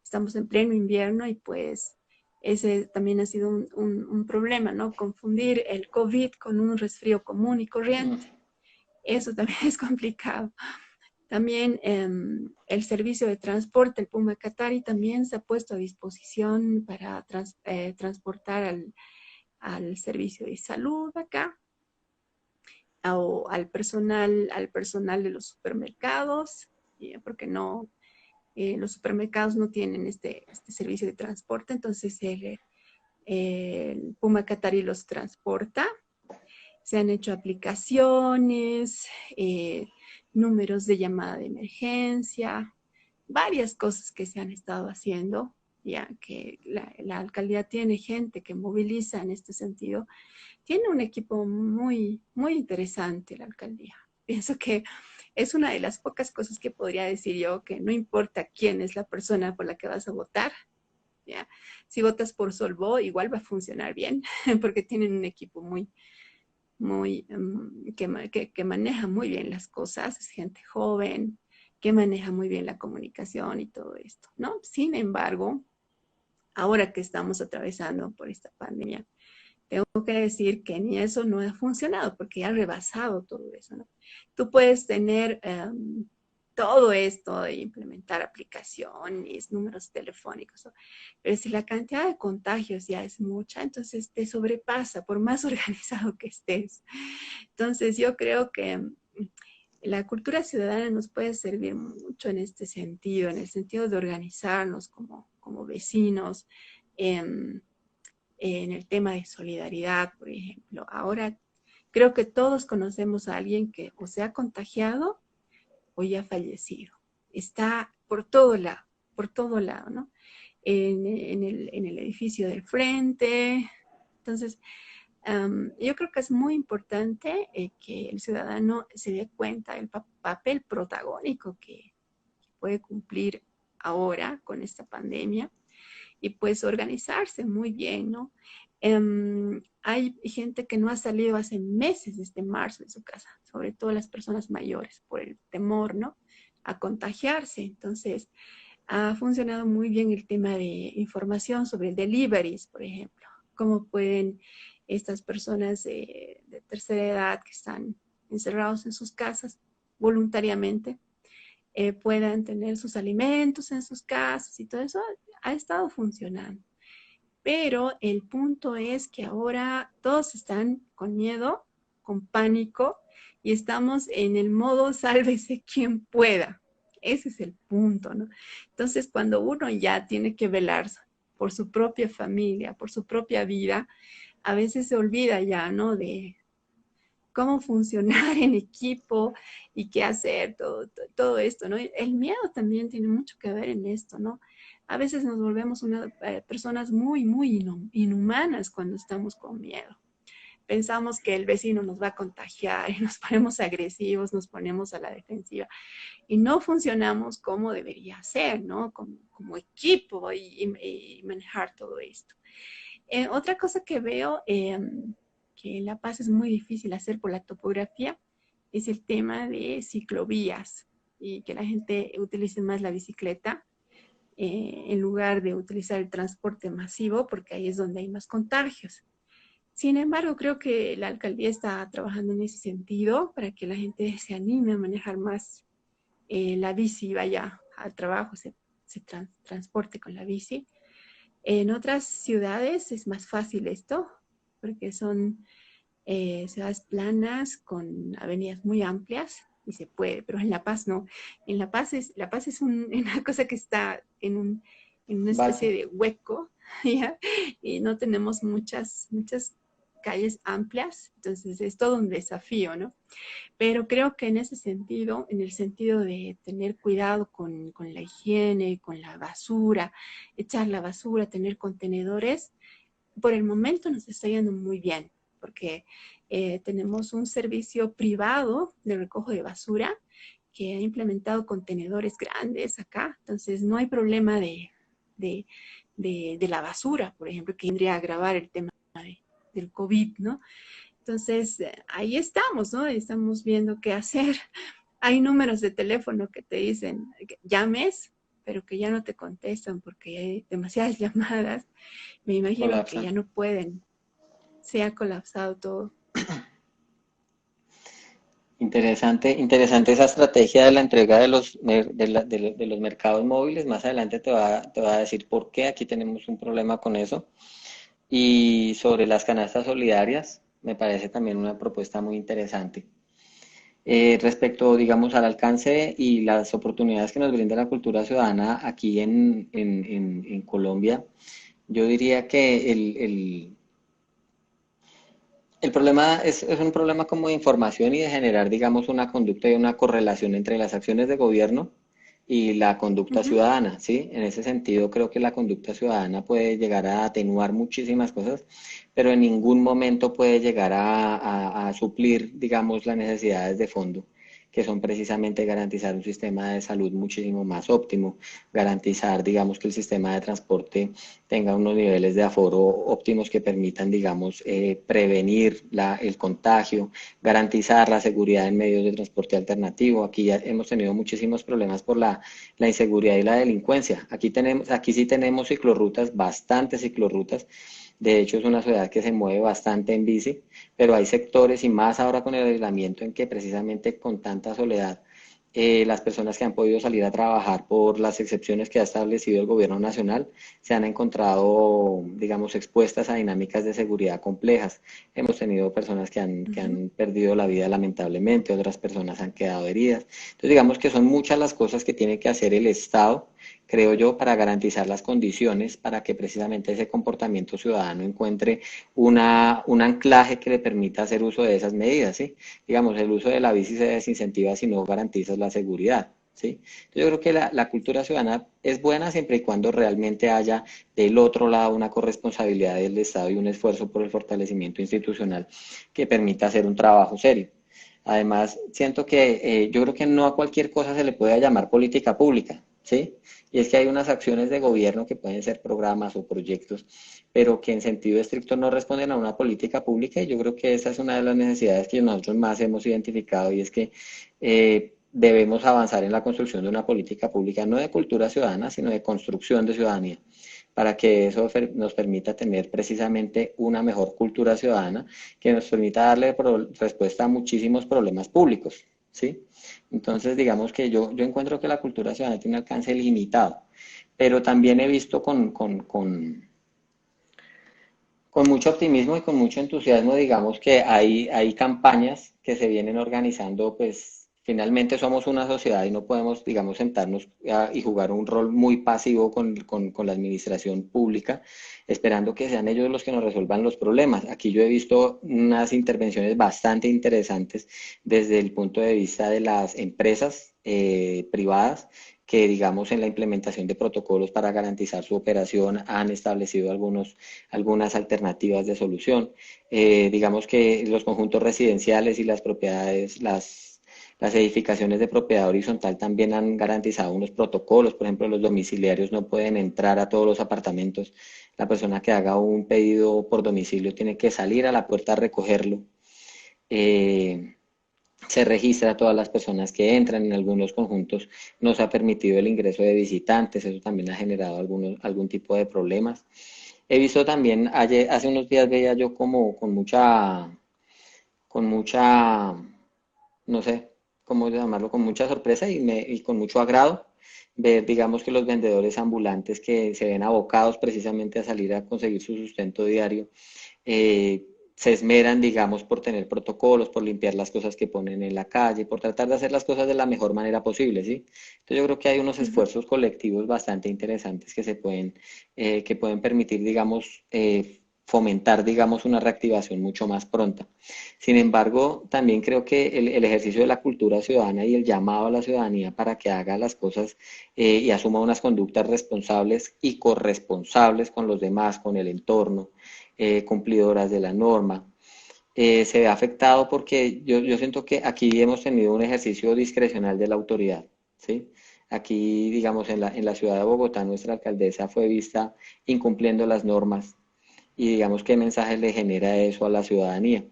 Estamos en pleno invierno y pues ese también ha sido un problema, ¿no? Confundir el COVID con un resfrío común y Mm. corriente. Eso también es complicado. También el servicio de transporte, el Puma Qatari, también se ha puesto a disposición para transportar al servicio de salud acá o al personal de los supermercados, porque los supermercados no tienen este servicio de transporte, entonces el Puma Qatari los transporta. Se han hecho aplicaciones, números de llamada de emergencia, varias cosas que se han estado haciendo, ya que la alcaldía tiene gente que moviliza en este sentido. Tiene un equipo muy interesante la alcaldía. Pienso que es una de las pocas cosas que podría decir yo, que no importa quién es la persona por la que vas a votar, ¿ya? Si votas por Solvo, igual va a funcionar bien, porque tienen un equipo que maneja muy bien las cosas, es gente joven, que maneja muy bien la comunicación y todo esto, ¿no? Sin embargo, ahora que estamos atravesando por esta pandemia, tengo que decir que ni eso no ha funcionado porque ya ha rebasado todo eso, ¿no? Tú puedes tener todo esto de implementar aplicaciones, números telefónicos, ¿no? Pero si la cantidad de contagios ya es mucha, entonces te sobrepasa por más organizado que estés. Entonces yo creo que la cultura ciudadana nos puede servir mucho en este sentido, en el sentido de organizarnos como vecinos, en el tema de solidaridad, por ejemplo. Ahora creo que todos conocemos a alguien que o se ha contagiado o ya ha fallecido. Está por todo lado, ¿no? En el edificio del frente. Entonces, yo creo que es muy importante que el ciudadano se dé cuenta del papel protagónico que puede cumplir ahora con esta pandemia y pues organizarse muy bien, ¿no? Hay gente que no ha salido hace meses, desde marzo, de su casa, sobre todo las personas mayores, por el temor, ¿no? A contagiarse. Entonces, ha funcionado muy bien el tema de información sobre el deliveries, por ejemplo. Cómo pueden estas personas de tercera edad que están encerrados en sus casas voluntariamente puedan tener sus alimentos en sus casas y todo eso ha estado funcionando. Pero el punto es que ahora todos están con miedo, con pánico y estamos en el modo sálvese quien pueda. Ese es el punto, ¿no? Entonces, cuando uno ya tiene que velar por su propia familia, por su propia vida, a veces se olvida ya, ¿no? De cómo funcionar en equipo y qué hacer, todo esto, ¿no? El miedo también tiene mucho que ver en esto, ¿no? A veces nos volvemos personas muy inhumanas cuando estamos con miedo. Pensamos que el vecino nos va a contagiar y nos ponemos agresivos, nos ponemos a la defensiva y no funcionamos como debería ser, ¿no? Como equipo y manejar todo esto. Otra cosa que veo que en La Paz es muy difícil hacer por la topografía es el tema de ciclovías y que la gente utilice más la bicicleta en lugar de utilizar el transporte masivo porque ahí es donde hay más contagios. Sin embargo, creo que la alcaldía está trabajando en ese sentido para que la gente se anime a manejar más la bici, vaya al trabajo, se transporte con la bici. En otras ciudades es más fácil esto, porque son ciudades planas con avenidas muy amplias y se puede, pero en La Paz no. En La Paz es una cosa que está en una especie Vale. de hueco, ¿ya? Y no tenemos muchas calles amplias, entonces es todo un desafío, ¿no? Pero creo que en ese sentido, en el sentido de tener cuidado con la higiene, con la basura, echar la basura, tener contenedores, por el momento nos está yendo muy bien, porque tenemos un servicio privado de recojo de basura que ha implementado contenedores grandes acá, entonces no hay problema de, de la basura, por ejemplo, que vendría a agravar el tema del COVID, ¿no? Entonces, ahí estamos, ¿no? Estamos viendo qué hacer. Hay números de teléfono que te dicen que llames, pero que ya no te contestan porque hay demasiadas llamadas. Me imagino que Colapsan. ya no pueden. Se ha colapsado todo. Interesante, interesante esa estrategia de la entrega de de los mercados móviles. Más adelante te va a decir por qué. Aquí tenemos un problema con eso. Y sobre las canastas solidarias, me parece también una propuesta muy interesante. Respecto, digamos, al alcance y las oportunidades que nos brinda la cultura ciudadana aquí en Colombia, yo diría que el problema es un problema como de información y de generar, digamos, una conducta y una correlación entre las acciones de gobierno y la conducta Ujú. ciudadana, ¿sí? En ese sentido, creo que la conducta ciudadana puede llegar a atenuar muchísimas cosas, pero en ningún momento puede llegar a suplir, digamos, las necesidades de fondo. que son precisamente garantizar un sistema de salud muchísimo más óptimo, garantizar, digamos, que el sistema de transporte tenga unos niveles de aforo óptimos que permitan, digamos, prevenir el contagio, garantizar la seguridad en medios de transporte alternativo. Aquí ya hemos tenido muchísimos problemas por la inseguridad y la delincuencia. Aquí sí tenemos ciclorrutas, bastantes ciclorrutas. De hecho, es una ciudad que se mueve bastante en bici, pero hay sectores y más ahora con el aislamiento en que precisamente con tanta soledad, las personas que han podido salir a trabajar por las excepciones que ha establecido el gobierno nacional se han encontrado, digamos, expuestas a dinámicas de seguridad complejas. Hemos tenido personas que Ujú. han perdido la vida lamentablemente, otras personas han quedado heridas. Entonces, digamos que son muchas las cosas que tiene que hacer el Estado, creo yo, para garantizar las condiciones para que precisamente ese comportamiento ciudadano encuentre un anclaje que le permita hacer uso de esas medidas, ¿sí? Digamos, el uso de la bici se desincentiva si no garantizas la seguridad, ¿sí? Yo creo que la cultura ciudadana es buena siempre y cuando realmente haya del otro lado una corresponsabilidad del Estado y un esfuerzo por el fortalecimiento institucional que permita hacer un trabajo serio. Además, siento que yo creo que no a cualquier cosa se le puede llamar política pública, ¿sí? Y es que hay unas acciones de gobierno que pueden ser programas o proyectos, pero que en sentido estricto no responden a una política pública, y yo creo que esa es una de las necesidades que nosotros más hemos identificado, y es que debemos avanzar en la construcción de una política pública, no de cultura ciudadana, sino de construcción de ciudadanía, para que eso nos permita tener precisamente una mejor cultura ciudadana, que nos permita darle respuesta a muchísimos problemas públicos, ¿sí? Entonces, digamos que yo encuentro que la cultura ciudadana tiene un alcance limitado, pero también he visto con mucho optimismo y con mucho entusiasmo, digamos que hay campañas que se vienen organizando, pues finalmente somos una sociedad y no podemos, digamos, sentarnos y jugar un rol muy pasivo con la administración pública, esperando que sean ellos los que nos resuelvan los problemas. Aquí yo he visto unas intervenciones bastante interesantes desde el punto de vista de las empresas privadas que, digamos, en la implementación de protocolos para garantizar su operación han establecido algunas alternativas de solución. Digamos que los conjuntos residenciales y las propiedades, las edificaciones de propiedad horizontal también han garantizado unos protocolos. Por ejemplo, los domiciliarios no pueden entrar a todos los apartamentos. La persona que haga un pedido por domicilio tiene que salir a la puerta a recogerlo. Eh, Se registra a todas las personas que entran. En algunos conjuntos no se ha permitido el ingreso de visitantes, eso también ha generado algún tipo de problemas. He visto también, hace unos días veía yo como con mucha, no sé cómo llamarlo, con mucha sorpresa y con mucho agrado ver, digamos, que los vendedores ambulantes que se ven abocados precisamente a salir a conseguir su sustento diario, eh, se esmeran, digamos, por tener protocolos, por limpiar las cosas que ponen en la calle, por tratar de hacer las cosas de la mejor manera posible, ¿sí? Entonces yo creo que hay unos Ujú. esfuerzos colectivos bastante interesantes que pueden permitir, digamos, fomentar, digamos, una reactivación mucho más pronta. Sin embargo, también creo que el ejercicio de la cultura ciudadana y el llamado a la ciudadanía para que haga las cosas y asuma unas conductas responsables y corresponsables con los demás, con el entorno, cumplidoras de la norma. Se ve afectado porque yo siento que aquí hemos tenido un ejercicio discrecional de la autoridad, ¿sí? Aquí, digamos, en la ciudad de Bogotá, nuestra alcaldesa fue vista incumpliendo las normas, y digamos qué mensaje le genera eso a la ciudadanía.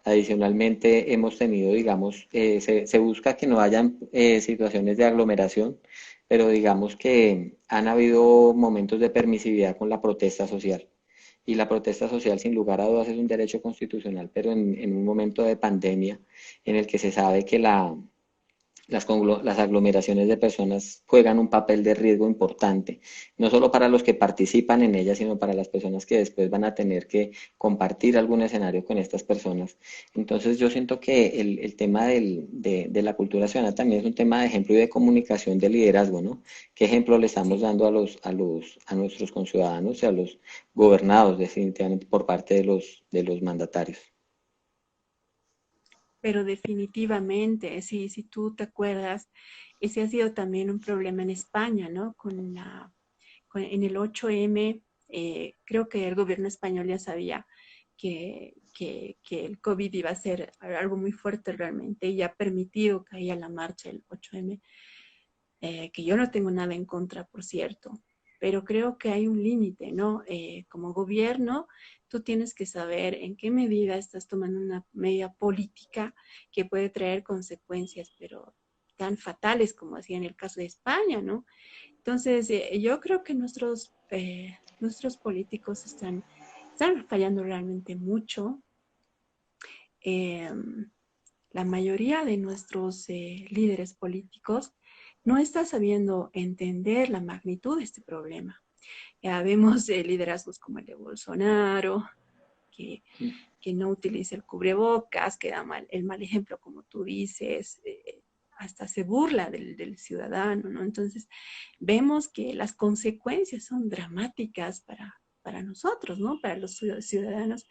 Adicionalmente, hemos tenido, digamos, se busca que no hayan situaciones de aglomeración, pero digamos que han habido momentos de permisividad con la protesta social. Y la protesta social, sin lugar a dudas, es un derecho constitucional, pero en un momento de pandemia en el que se sabe que las aglomeraciones de personas juegan un papel de riesgo importante, no solo para los que participan en ellas, sino para las personas que después van a tener que compartir algún escenario con estas personas. Entonces yo siento que el tema de la cultura ciudadana también es un tema de ejemplo y de comunicación de liderazgo, ¿no? ¿Qué ejemplo le estamos Sí, dando a nuestros conciudadanos y a los gobernados definitivamente por parte de los mandatarios? pero definitivamente, sí, si tú te acuerdas, ese ha sido también un problema en España, ¿no? En el 8M, creo que el gobierno español ya sabía que el COVID iba a ser algo muy fuerte realmente y ha permitido que haya la marcha el 8M, que yo no tengo nada en contra, por cierto, pero creo que hay un límite, ¿no? Como gobierno, tú tienes que saber en qué medida estás tomando una medida política que puede traer consecuencias, pero tan fatales como hacía en el caso de España, ¿no? Entonces, yo creo que nuestros políticos están fallando realmente mucho. Eh, la mayoría de nuestros líderes políticos no está sabiendo entender la magnitud de este problema. Ya vemos liderazgos como el de Bolsonaro, que, que no utiliza el cubrebocas, que da el mal ejemplo, como tú dices, hasta se burla del ciudadano, ¿no? Entonces, vemos que las consecuencias son dramáticas para nosotros, ¿no? Para los ciudadanos,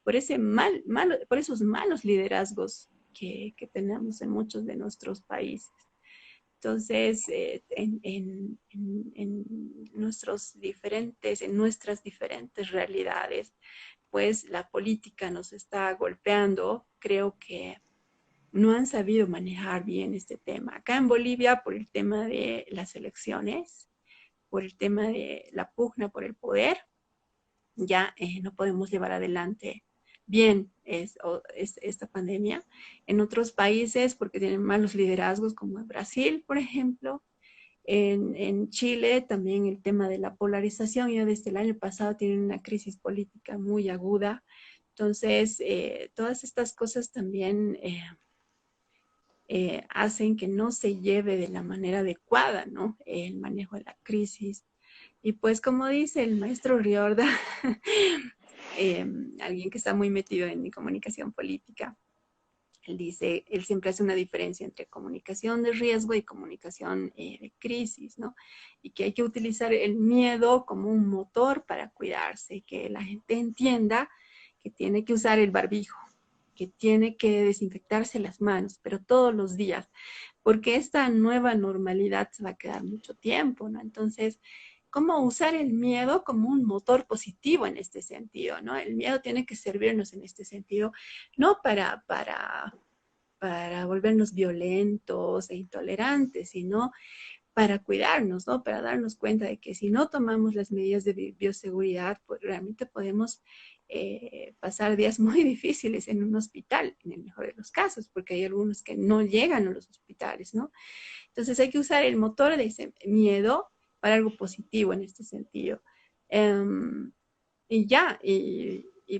por por esos malos liderazgos que tenemos en muchos de nuestros países. Entonces, en en nuestras diferentes realidades, pues la política nos está golpeando. Creo que no han sabido manejar bien este tema. Acá en Bolivia, por el tema de las elecciones, por el tema de la pugna por el poder, ya no podemos llevar adelante bien esta pandemia. En otros países, porque tienen malos liderazgos, como en Brasil, por ejemplo, en Chile también el tema de la polarización, ya desde el año pasado tienen una crisis política muy aguda. Entonces, todas estas cosas también hacen que no se lleve de la manera adecuada, ¿no? El manejo de la crisis. Y pues como dice el maestro Riorda, alguien que está muy metido en comunicación política, él dice, él siempre hace una diferencia entre comunicación de riesgo y comunicación de crisis, ¿no? Y que hay que utilizar el miedo como un motor para cuidarse, que la gente entienda que tiene que usar el barbijo, que tiene que desinfectarse las manos, pero todos los días, porque esta nueva normalidad se va a quedar mucho tiempo, ¿no? Entonces, ¿cómo usar el miedo como un motor positivo en este sentido, ¿no? El miedo tiene que servirnos en este sentido, no para volvernos violentos e intolerantes, sino para cuidarnos, ¿no? Para darnos cuenta de que si no tomamos las medidas de bioseguridad, pues realmente podemos pasar días muy difíciles en un hospital, en el mejor de los casos, porque hay algunos que no llegan a los hospitales, ¿no? Entonces hay que usar el motor de ese miedo para algo positivo en este sentido. Y ya,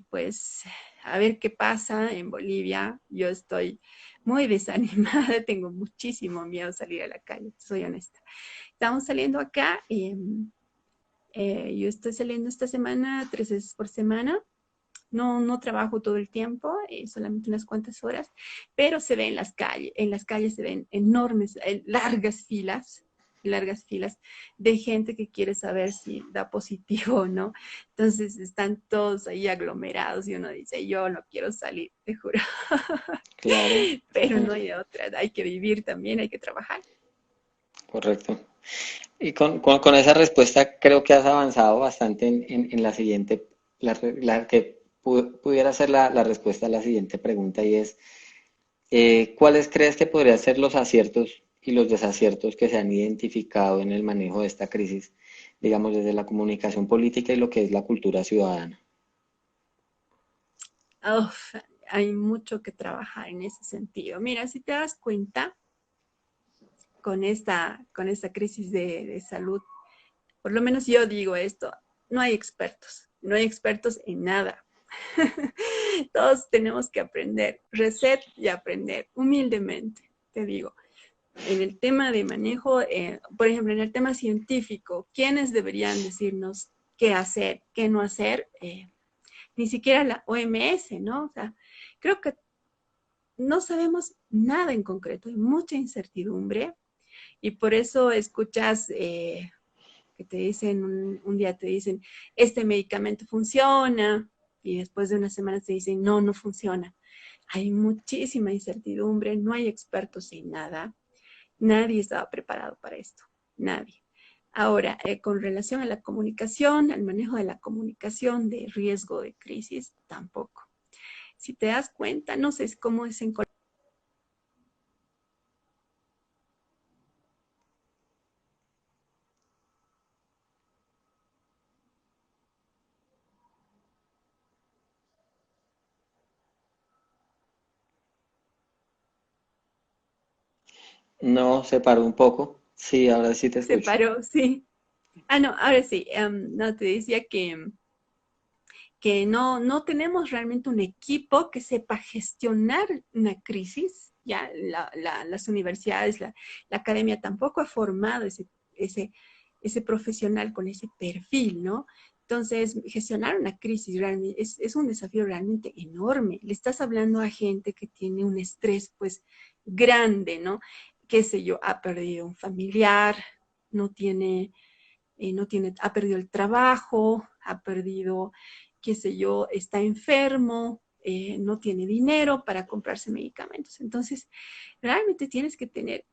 pues a ver qué pasa en Bolivia. Yo estoy muy desanimada, tengo muchísimo miedo a salir a la calle, soy honesta. Estamos saliendo acá, yo estoy saliendo esta semana 3 veces por semana. No trabajo todo el tiempo, solamente unas cuantas horas, pero se ve en las calles se ven enormes, largas filas de gente que quiere saber si da positivo o no. Entonces están todos ahí aglomerados y uno dice, yo no quiero salir, te juro. Claro. Pero no hay otra, hay que vivir también, hay que trabajar. Correcto. Y con esa respuesta creo que has avanzado bastante en la siguiente, la que pudiera ser la respuesta a la siguiente pregunta y es, ¿cuáles crees que podrían ser los aciertos y los desaciertos que se han identificado en el manejo de esta crisis, digamos, desde la comunicación política y lo que es la cultura ciudadana? Uf, hay mucho que trabajar en ese sentido. Mira, si te das cuenta, con esta crisis de salud, por lo menos yo digo esto, no hay expertos, no hay expertos en nada. Todos tenemos que aprender, reset y aprender, humildemente, te digo. En el tema de manejo, por ejemplo, en el tema científico, ¿quiénes deberían decirnos qué hacer, qué no hacer? Ni siquiera la OMS, ¿no? O sea, creo que no sabemos nada en concreto, hay mucha incertidumbre y por eso escuchas que te dicen, un día te dicen, este medicamento funciona, y después de unas semanas te dicen, no, no funciona. Hay muchísima incertidumbre, no hay expertos en nada, nadie estaba preparado para esto, nadie. Ahora, con relación a la comunicación, al manejo de la comunicación de riesgo de crisis, tampoco. Si te das cuenta, no sé cómo es en Colombia. No, se paró un poco. Sí, ahora sí te Se escucho. paró, sí. Ah, no, ahora sí. No, te decía que no tenemos realmente un equipo que sepa gestionar una crisis. Ya las universidades, la academia tampoco ha formado ese profesional con ese perfil, ¿no? Entonces, gestionar una crisis realmente es un desafío realmente enorme. Le estás hablando a gente que tiene un estrés, pues, grande, ¿no? Qué sé yo, ha perdido un familiar, no tiene ha perdido el trabajo, ha perdido, qué sé yo, está enfermo, no tiene dinero para comprarse medicamentos. Entonces, realmente tienes que tener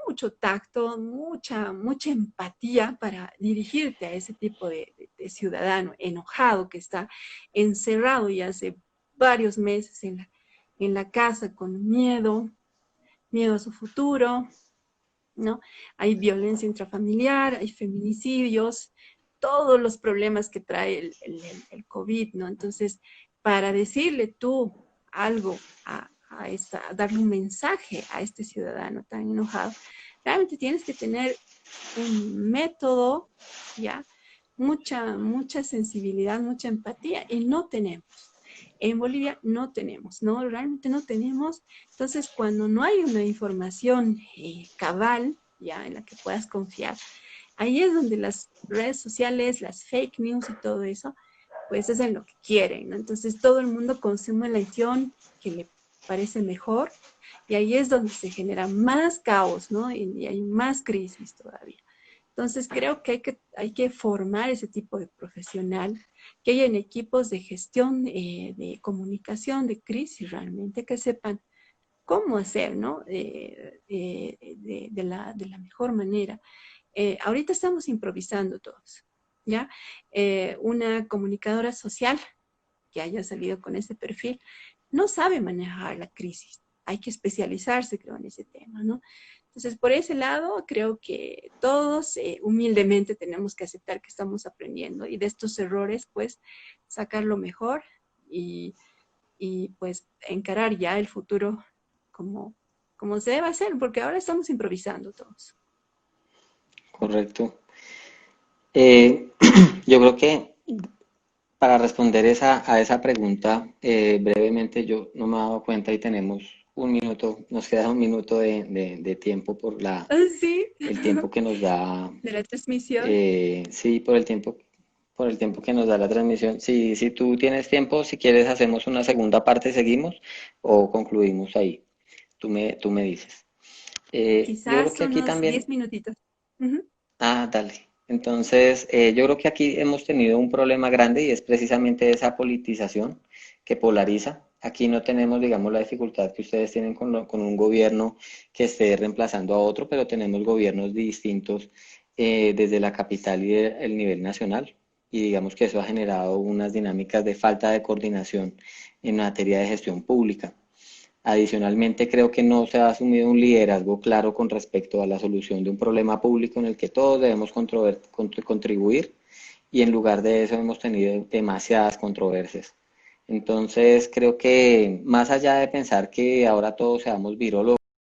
mucho tacto, mucha empatía para dirigirte a ese tipo de ciudadano enojado que está encerrado y hace varios meses en la casa con miedo a su futuro, ¿no? Hay violencia intrafamiliar, hay feminicidios, todos los problemas que trae el COVID, ¿no? Entonces, para decirle tú algo a darle un mensaje a este ciudadano tan enojado, realmente tienes que tener un método, ¿ya? Mucha sensibilidad, mucha empatía, y no tenemos. En Bolivia no tenemos, ¿no? Realmente no tenemos. Entonces, cuando no hay una información cabal, ya, en la que puedas confiar, ahí es donde las redes sociales, las fake news y todo eso, pues es en lo que quieren, ¿no? Entonces, todo el mundo consume la información que le parece mejor, y ahí es donde se genera más caos, ¿no? Y hay más crisis todavía. Entonces, creo que hay que formar ese tipo de profesional, que hayan equipos de gestión, de comunicación, de crisis realmente, que sepan cómo hacer, ¿no? De la mejor manera. Ahorita estamos improvisando todos, ¿ya? Una comunicadora social que haya salido con ese perfil no sabe manejar la crisis. Hay que especializarse, creo, en ese tema, ¿no? Entonces, por ese lado, creo que todos humildemente tenemos que aceptar que estamos aprendiendo, y de estos errores, pues, sacar lo mejor y, pues, encarar ya el futuro como, como se debe hacer, porque ahora estamos improvisando todos. Correcto. Yo creo que para responder a esa pregunta, brevemente, yo no me he dado cuenta y tenemos un minuto, nos queda un minuto de tiempo por Ah, sí, el tiempo que nos da, de la transmisión. sí, por el tiempo que nos da la transmisión. Si tú tienes tiempo, si quieres, hacemos una segunda parte, seguimos o concluimos ahí. Tú me dices. Yo creo Quizás que aquí unos también. 10 minutitos. Ujú. Dale. Entonces, yo creo que aquí hemos tenido un problema grande y es precisamente esa politización que polariza. Aquí no tenemos, digamos, la dificultad que ustedes tienen con un gobierno que esté reemplazando a otro, pero tenemos gobiernos distintos desde la capital y el nivel nacional. Y digamos que eso ha generado unas dinámicas de falta de coordinación en materia de gestión pública. Adicionalmente, creo que no se ha asumido un liderazgo claro con respecto a la solución de un problema público en el que todos debemos contribuir, y en lugar de eso hemos tenido demasiadas controversias. Entonces, creo que más allá de pensar que ahora todos seamos virólogos,